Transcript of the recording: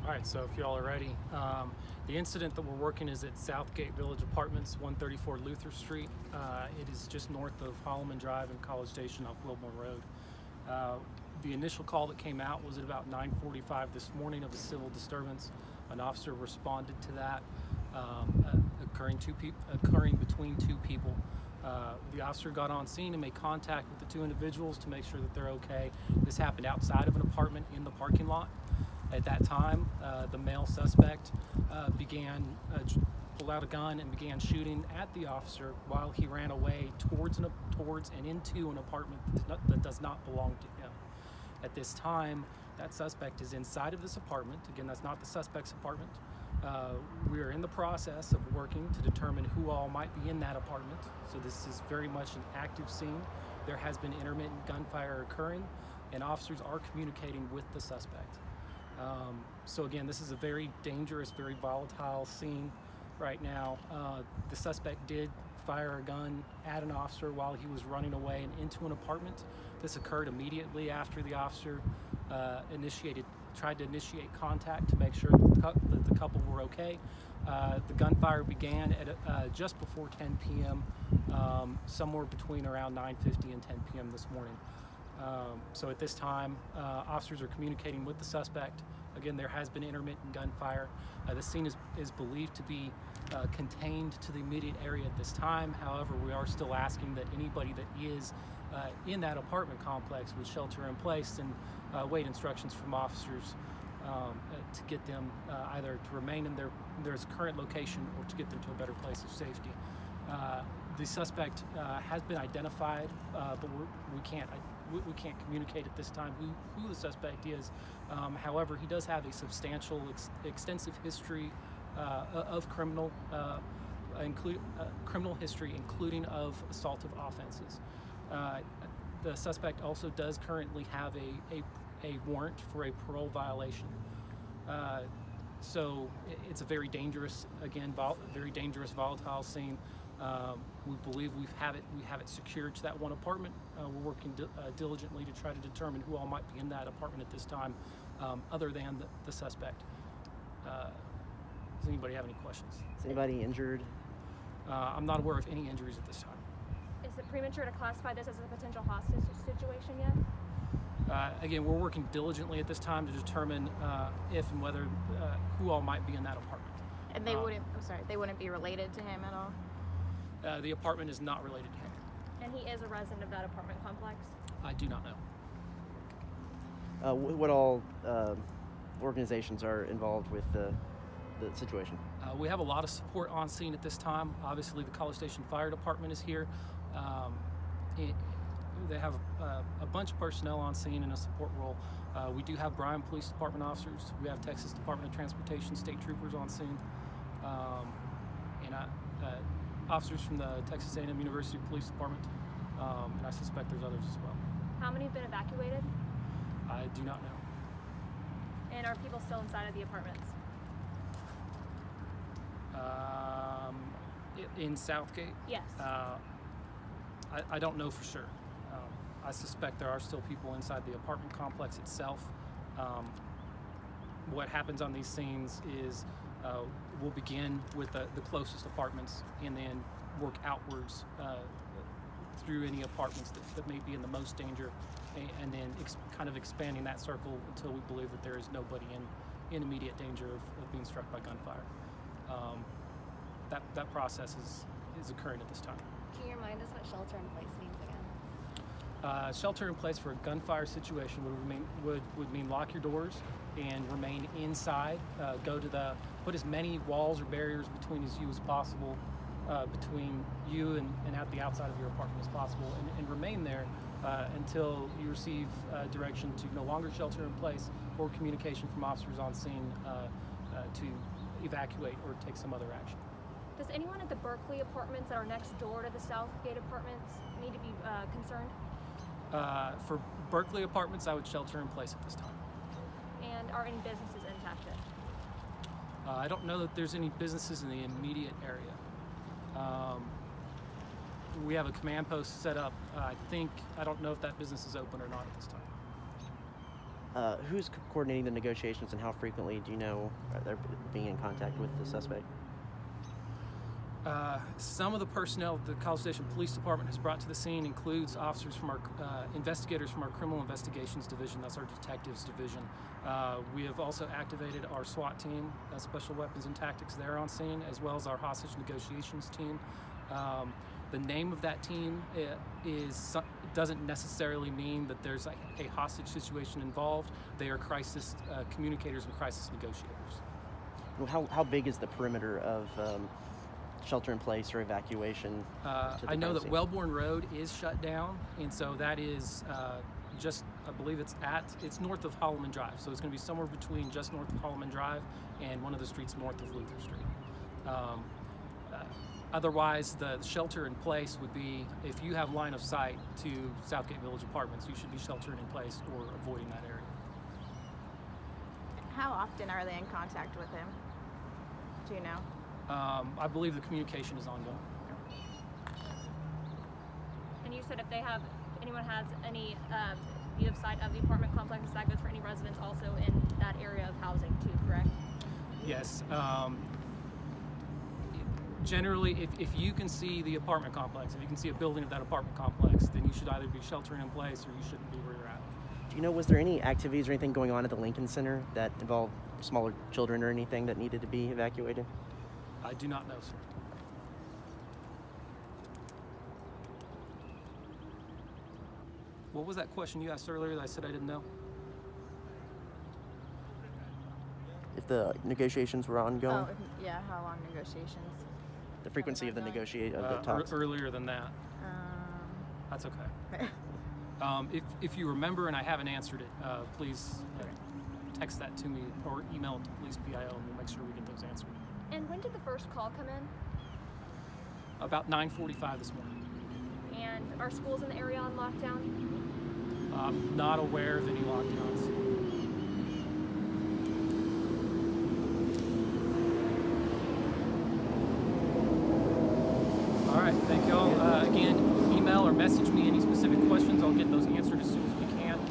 All right, so if y'all are ready, the incident that we're working is at Southgate Village Apartments, 134 Luther Street. It is just north of Holloman Drive and College Station off Wilmore Road. The initial call that came out was at about 9:45 this morning of a civil disturbance. An officer responded to that, occurring between two people. The officer got on scene and made contact with the two individuals to make sure that they're okay. This happened outside of an apartment in the parking lot. At that time, the male suspect pulled out a gun and began shooting at the officer while he ran away towards and into an apartment that does not belong to him. At this time, that suspect is inside of this apartment. Again, that's not the suspect's apartment. We are in the process of working to determine who all might be in that apartment. So this is very much an active scene. There has been intermittent gunfire occurring, and officers are communicating with the suspect. So again, this is a very dangerous, very volatile scene right now. The suspect did fire a gun at an officer while he was running away and into an apartment. This occurred immediately after the officer tried to initiate contact to make sure that the couple were okay. The gunfire began at just before 10 p.m., somewhere between around 9:50 and 10 p.m. this morning. So at this time, officers are communicating with the suspect. Again, there has been intermittent gunfire. The scene is believed to be contained to the immediate area at this time. However, we are still asking that anybody that is in that apartment complex would shelter in place and wait instructions from officers to get them either to remain in their current location or to get them to a better place of safety. The suspect has been identified, but we can't communicate at this time who the suspect is. However, he does have a substantial, extensive history of criminal history, including of assaultive offenses. The suspect also does currently have a warrant for a parole violation. So it's a very dangerous, very dangerous, volatile scene. We believe we have it secured to that one apartment. We're working diligently to try to determine who all might be in that apartment at this time, other than the suspect. Does anybody have any questions? Is anybody injured? I'm not aware of any injuries at this time. Is it premature to classify this as a potential hostage situation yet? Again, we're working diligently at this time to determine if and whether who all might be in that apartment. And they wouldn't be related to him at all? The apartment is not related to him. And he is a resident of that apartment complex? I do not know. What all organizations are involved with the situation? We have a lot of support on scene at this time. Obviously, the College Station Fire Department is here. They have a bunch of personnel on scene in a support role. We do have Bryan Police Department officers. We have Texas Department of Transportation state troopers on scene. And officers from the Texas A&M University Police Department. And I suspect there's others as well. How many have been evacuated? I do not know. And are people still inside of the apartments? In Southgate? Yes. I don't know for sure. I suspect there are still people inside the apartment complex itself. What happens on these scenes is we'll begin with the closest apartments and then work outwards through any apartments that may be in the most danger, and then kind of expanding that circle until we believe that there is nobody in immediate danger of being struck by gunfire. That process is occurring at this time. Can you remind us what shelter in place means again? Shelter in place for a gunfire situation would mean lock your doors and remain inside. Put as many walls or barriers between you as possible, between you and at the outside of your apartment as possible, and remain there until you receive direction to no longer shelter in place or communication from officers on scene to evacuate or take some other action. Does anyone at the Berkeley apartments that are next door to the Southgate apartments need to be concerned? For Berkeley apartments, I would shelter in place at this time. And are any businesses impacted? I don't know that there's any businesses in the immediate area. We have a command post set up. I don't know if that business is open or not at this Who's coordinating the negotiations, and how frequently do you know they're being in contact with the suspect? Some of the personnel the College Station Police Department has brought to the scene includes officers from our investigators from our Criminal Investigations Division. That's our detectives division. We have also activated our SWAT team, Special Weapons and Tactics. They're on scene, as well as our hostage negotiations team. The name of that team doesn't necessarily mean that there's a hostage situation involved. They are crisis communicators and crisis negotiators. Well, how big is the perimeter of shelter in place or evacuation? I know that Wellborn Road is shut down, and so that is I believe it's north of Holloman Drive, so it's going to be somewhere between just north of Holloman Drive and one of the streets north of Luther Street. Otherwise, the shelter in place would be if you have line of sight to Southgate Village Apartments, you should be sheltering in place or avoiding that area. How often are they in contact with him? Do you know? I believe the communication is ongoing. And you said if anyone has any view of sight of the apartment complex, that goes for any residents also in that area of housing too, correct? Yes. Generally, if you can see the apartment complex, if you can see a building of that apartment complex, then you should either be sheltering in place or you shouldn't be where you're at. Do you know, was there any activities or anything going on at the Lincoln Center that involved smaller children or anything that needed to be evacuated? I do not know, sir. What was that question you asked earlier that I said I didn't know? If the negotiations were ongoing? Oh, yeah. How long negotiations? The frequency of the the talks? Earlier than that. That's okay. If you remember and I haven't answered it, please text that to me or email it to Police PIO and we'll make sure we get those answered. And when did the first call come in? About 9:45 this morning. And are schools in the area on lockdown? I'm not aware of any lockdowns. All right, thank you all. Again, email or message me any specific questions. I'll get those answered as soon as we